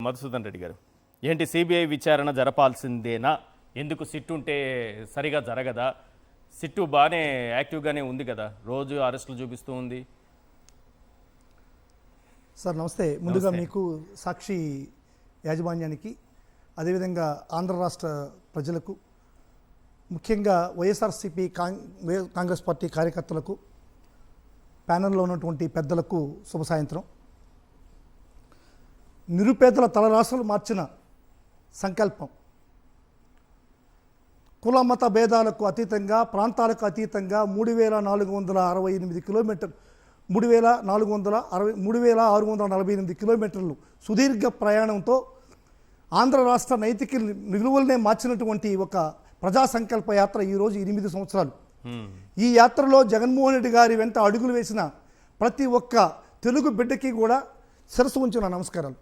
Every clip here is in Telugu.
మధుసూదన్ రెడ్డి గారు, ఏంటి సిబిఐ విచారణ జరపాల్సిందేనా? ఎందుకు సిట్ ఉంటే సరిగా జరగదా? సిట్టు బాగానే యాక్టివ్గానే ఉంది కదా, రోజు అరెస్టులు చూపిస్తూ ఉంది. సార్ నమస్తే. ముందుగా మీకు సాక్షి యాజమాన్యానికి, అదేవిధంగా ఆంధ్ర రాష్ట్ర ప్రజలకు, ముఖ్యంగా వైఎస్ఆర్సీపీ కాంగ్రెస్ పార్టీ కార్యకర్తలకు, ప్యానెల్లో ఉన్నటువంటి పెద్దలకు శుభ సాయంత్రం. నిరుపేదల తలరాశులు మార్చిన సంకల్పం, కుల మత భేదాలకు అతీతంగా, ప్రాంతాలకు అతీతంగా 3468 కిలోమీటర్లు, 3648 కిలోమీటర్లు సుదీర్ఘ ప్రయాణంతో ఆంధ్ర రాష్ట్ర నైతిక విలువలనే మార్చినటువంటి ఒక ప్రజా సంకల్ప యాత్ర ఈరోజు 8 సంవత్సరాలు. ఈ యాత్రలో జగన్మోహన్ రెడ్డి గారి వెంట అడుగులు వేసిన ప్రతి ఒక్క తెలుగు బిడ్డకి కూడా శిరస్సు ఉంచిన నమస్కారాలు.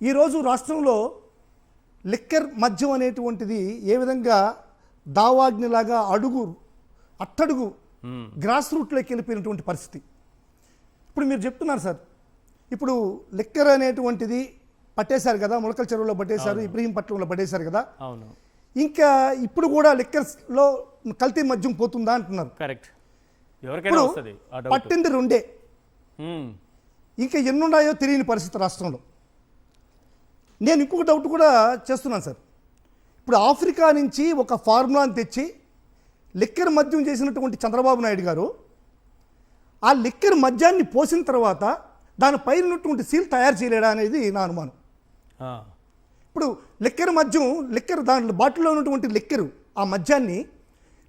ఈరోజు రాష్ట్రంలో లిక్కర్ మద్యం అనేటువంటిది ఏ విధంగా దావాగ్నిలాగా అట్టడుగు గ్రాస్ రూట్లోకి వెళ్ళిపోయినటువంటి పరిస్థితి. ఇప్పుడు మీరు చెప్తున్నారు సార్, ఇప్పుడు లిక్కర్ అనేటువంటిది పట్టేశారు కదా, ములకల చెరువులో పట్టేశారు, ఇబ్రహీంపట్నంలో పట్టేశారు కదా, ఇంకా ఇప్పుడు కూడా లిక్కర్స్లో కల్తీ మద్యం పోతుందా అంటున్నారు. కరెక్ట్. పట్టింది రెండే, ఇంకా ఎన్నున్నాయో తెలియని పరిస్థితి రాష్ట్రంలో. నేను ఇంకొక డౌట్ కూడా చేస్తున్నాను సార్. ఇప్పుడు ఆఫ్రికా నుంచి ఒక ఫార్ములాని తెచ్చి లిక్కర్ మద్యం చేసినటువంటి చంద్రబాబు నాయుడు గారు ఆ లిక్కర్ మద్యాన్ని పోసిన తర్వాత దానిపైన ఉన్నటువంటి సీల్ తయారు చేయలేడా అనేది నా అనుమానం. ఇప్పుడు లిక్కర్ దాంట్లో బాటిల్లో ఉన్నటువంటి లిక్కరు, ఆ మద్యాన్ని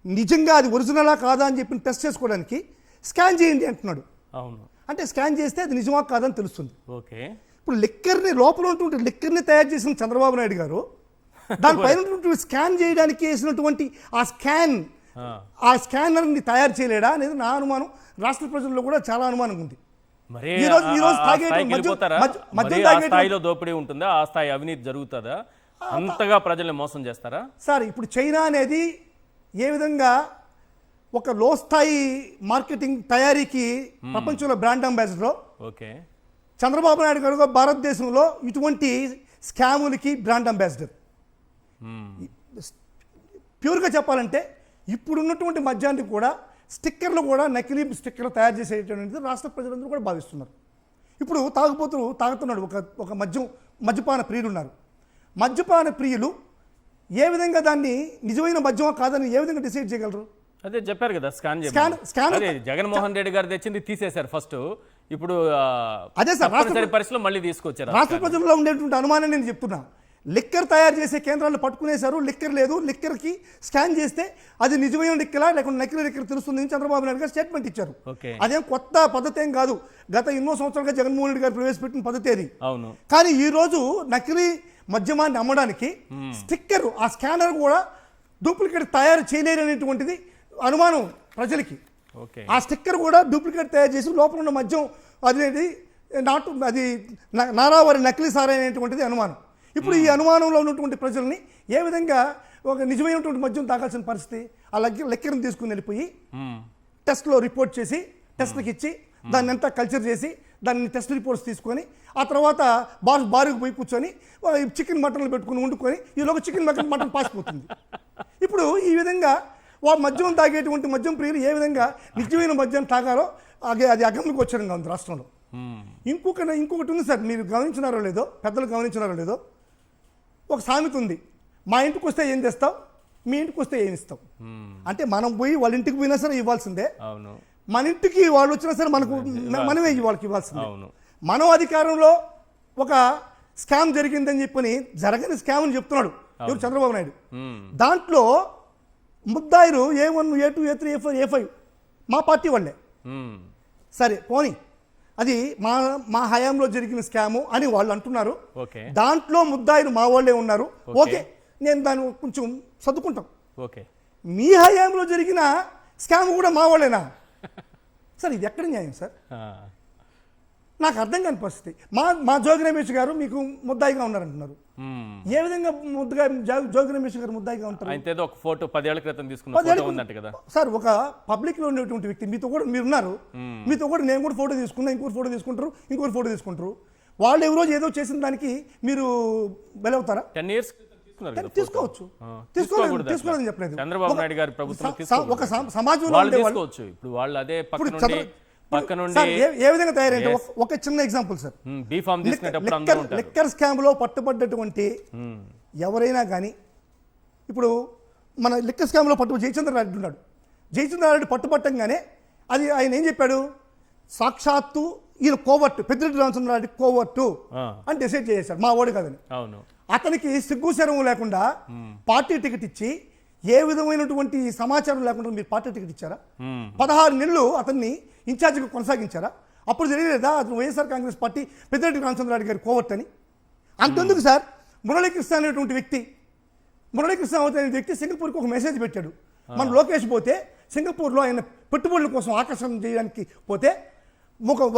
నిజంగా అది ఒరిజినలా కాదా అని చెప్పి టెస్ట్ చేసుకోవడానికి స్కాన్ చేయండి అంటున్నాడు. అవును, అంటే స్కాన్ చేస్తే అది నిజమా కాదని తెలుస్తుంది. ఓకే. ఇప్పుడు లిక్కర్ని, లోపల ఉన్నటువంటి లిక్కర్ని తయారు చేసిన చంద్రబాబు నాయుడు గారు దానిపైన స్కాన్ చేయడానికి వేసినటువంటి ఆ స్కానర్ని తయారు చేయలేడా అనేది నా అనుమానం. రాష్ట్ర ప్రజల్లో కూడా చాలా అనుమానం ఉంది. స్థాయిలో దోపిడీ ఉంటుందా? ఆ స్థాయి అవినీతి జరుగుతుందా? అంతగా ప్రజల్ని మోసం చేస్తారా సార్? ఇప్పుడు చైనా అనేది ఏ విధంగా ఒక లో స్థాయి మార్కెటింగ్ తయారీకి ప్రపంచంలో brand ambassador, okay, Chandrababu Naidu గారు భారతదేశంలో ఇటువంటి స్కాములకి బ్రాండ్ అంబాసిడర్. ప్యూర్గా చెప్పాలంటే ఇప్పుడున్నటువంటి మద్యాన్ని కూడా స్టిక్కర్లు కూడా నకిలీ స్టిక్కర్లు తయారు చేసేటువంటిది రాష్ట్ర ప్రజలందరూ కూడా భావిస్తున్నారు. ఇప్పుడు తాగుతున్నాడు ఒక మద్యపాన ప్రియులు ఉన్నారు. మద్యపాన ప్రియులు ఏ విధంగా దాన్ని నిజమైన మద్యమా కాదని ఏ విధంగా డిసైడ్ చేయగలరు? అదే చెప్పారు కదా, స్కాన్ జగన్మోహన్ రెడ్డి గారు తెచ్చింది తీసేశారు ఫస్ట్. ఇప్పుడు అదే సార్ పరిస్థితుల్లో మళ్ళీ తీసుకొచ్చారు. రాష్ట్ర ప్రజల్లో ఉండేటువంటి అనుమానం నేను చెప్తున్నా. లిక్కర్ తయారు చేసే కేంద్రాలను పట్టుకునేశారు, లిక్కర్ లేదు, లిక్కర్కి స్కాన్ చేస్తే అది నిజమైన లిక్కరా లేకుంటే నకిలీ లిక్కర్ తెలుస్తుందని చంద్రబాబు నాయుడు గారు స్టేట్మెంట్ ఇచ్చారు. అదేం కొత్త పద్ధతి ఏం కాదు, గత ఎన్నో సంవత్సరాలుగా జగన్మోహన్ రెడ్డి గారు ప్రవేశపెట్టిన పద్ధతి అది. అవును. కానీ ఈ రోజు నకిలీ మద్యమాన్ని అమ్మడానికి స్టిక్కర్, ఆ స్కానర్ కూడా డూప్లికేట్ తయారు చేయలేరనేటువంటిది అనుమానం ప్రజలకి. ఆ స్టిక్కర్ కూడా డూప్లికేట్ తయారు చేసి లోపల ఉన్న మద్యం అది నారావారి నకిలీ సారైనటువంటిది అనుమానం. ఇప్పుడు ఈ అనుమానంలో ఉన్నటువంటి ప్రజల్ని ఏ విధంగా ఒక నిజమైనటువంటి మద్యం తాగాల్సిన పరిస్థితి? ఆ లెక్కను తీసుకుని వెళ్ళిపోయి టెస్ట్లో రిపోర్ట్ చేసి టెస్ట్కి ఇచ్చి దాన్ని అంతా కల్చర్ చేసి దాన్ని టెస్ట్ రిపోర్ట్స్ తీసుకొని ఆ తర్వాత బారుకు పోయి కూర్చొని చికెన్ మటన్లు పెట్టుకుని వండుకొని ఈలోగా చికెన్ మటన్ పాసిపోతుంది. ఇప్పుడు ఈ విధంగా మద్యం తాగేటువంటి మద్యం ప్రియులు ఏ విధంగా నిజమైన మద్యం తాగారో అది అగమ్యకు వచ్చడంగా ఉంది రాష్ట్రంలో. ఇంకొకటి ఉంది సార్, మీరు గమనించినారో లేదో, పెద్దలు గమనించినారో లేదో, ఒక సామెత ఉంది, మా ఇంటికి వస్తే ఏం తెస్తావు, మీ ఇంటికి వస్తే ఏమి ఇస్తావు. అంటే మనం పోయి వాళ్ళ ఇంటికి పోయినా సరే ఇవ్వాల్సిందే, మన ఇంటికి వాళ్ళు వచ్చినా సరే మనమే వాళ్ళకి ఇవ్వాల్సిందే. మనం అధికారంలో ఒక స్కామ్ జరిగిందని చెప్పని జరగని స్కామ్ అని చెప్తున్నాడు ఎవరు? చంద్రబాబు నాయుడు. దాంట్లో ముద్దాయిలు A1, A2, A3, A4, A5 మా పార్టీ వాళ్ళే. సరే పోనీ, అది మా హయాంలో జరిగిన స్కాము అని వాళ్ళు అంటున్నారు. దాంట్లో ముద్దాయిలు మా వాళ్ళే ఉన్నారు. ఓకే, నేను దాన్ని కొంచెం సర్దుకుంటాం. మీ హయాంలో జరిగిన స్కామ్ కూడా మా వాళ్ళేనా సార్? ఇది ఎక్కడ న్యాయం సార్? నాకు అర్థం కాని పరిస్థితి. మా జోగి రమేష్ గారు మీకు ముద్దాయిగా ఉన్నారంటున్నారు. ఏ విధంగా జోగి రమేష్ గారు ముద్దాయిగా ఉంటారు? ఒక ఫోటో 10 ఏళ్ల క్రితం తీసుకున్న సార్, ఒక పబ్లిక్ లో ఉండేటువంటి వ్యక్తి, మీతో కూడా మీరున్నారు, మీతో కూడా నేను కూడా ఫోటో తీసుకున్నా, ఇంకోటి ఫోటో తీసుకుంటారు. వాళ్ళు ఎవరో ఏదో చేసిన దానికి మీరు బలవుతారా? 10 years తీసుకున్నారు కదా తీసుకోవచ్చు, తీసుకోకూడదు తీసుకోవాలని చెప్పలేదు. చంద్రబాబు నాయుడు గారి ప్రభుత్వం ఒక సమాజంలో వాళ్ళు ఉండే వాళ్ళు తీసుకోవచ్చు. ఇప్పుడు వాళ్ళు అదే పక్క నుండి సార్ ఏ విధంగా తయారైంటే ఒక చిన్న ఎగ్జాంపుల్ సార్, బీ ఫామ్ తీసుకునేటప్పుడు అందరూ ఉంటారు. లిక్కర్ స్కామ్ లో పట్టుబడ్డటువంటి ఎవరైనా కానీ, ఇప్పుడు మన లిక్కర్ స్కామ్ లో జయచంద్ర రెడ్డి ఉన్నాడు. జయచంద్ర రెడ్డి పట్టుబట్టంగానే అది ఆయన ఏం చెప్పాడు, సాక్షాత్తు ఈయన కోవర్టు, పెద్దిరెడ్డి రామచంద్రారెడ్డి కోవర్టు అని డిసైడ్ చేశాడు, మా ఓడి కాదని. అవును, అతనికి సిగ్గు శరం లేకుండా పార్టీ టికెట్ ఇచ్చి ఏ విధమైనటువంటి సమాచారం లేకుండా మీరు పార్టీ టికెట్ ఇచ్చారా? 16 నెలలు అతన్ని ఇన్ఛార్జిగా కొనసాగించారా? అప్పుడు తెలియలేదా అతను వైఎస్ఆర్ కాంగ్రెస్ పార్టీ పెద్దిరెడ్డి రామచంద్రారెడ్డి గారి కోవర్ట్ అని? అంతెందుకు సార్, మురళీకృష్ణ అనేటువంటి వ్యక్తి, మురళీకృష్ణ అనే వ్యక్తి సింగపూర్కి ఒక మెసేజ్ పెట్టాడు. మన లోకేష్ పోతే సింగపూర్లో ఆయన పెట్టుబడుల కోసం ఆకర్షణ చేయడానికి పోతే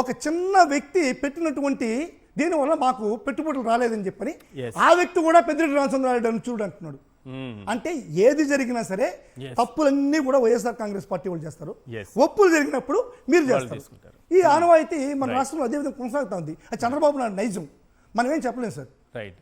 ఒక చిన్న వ్యక్తి పెట్టినటువంటి దీనివల్ల మాకు పెట్టుబడులు రాలేదని చెప్పని ఆ వ్యక్తి కూడా పెద్దిరెడ్డి రామచంద్రారెడ్డి అని చూడు అంటున్నాడు. అంటే ఏది జరిగినా సరే తప్పులన్నీ కూడా వైఎస్ఆర్ కాంగ్రెస్ పార్టీ వాళ్ళు చేస్తారు, ఒప్పులు జరిగినప్పుడు మీరు చేస్తారు. ఈ ఆనవాయితీ మన రాష్ట్రంలో అదేవిధంగా కొనసాగుతుంది. అది చంద్రబాబు నాయుడు నైజం, మనం ఏం చెప్పలేం సార్. రైట్.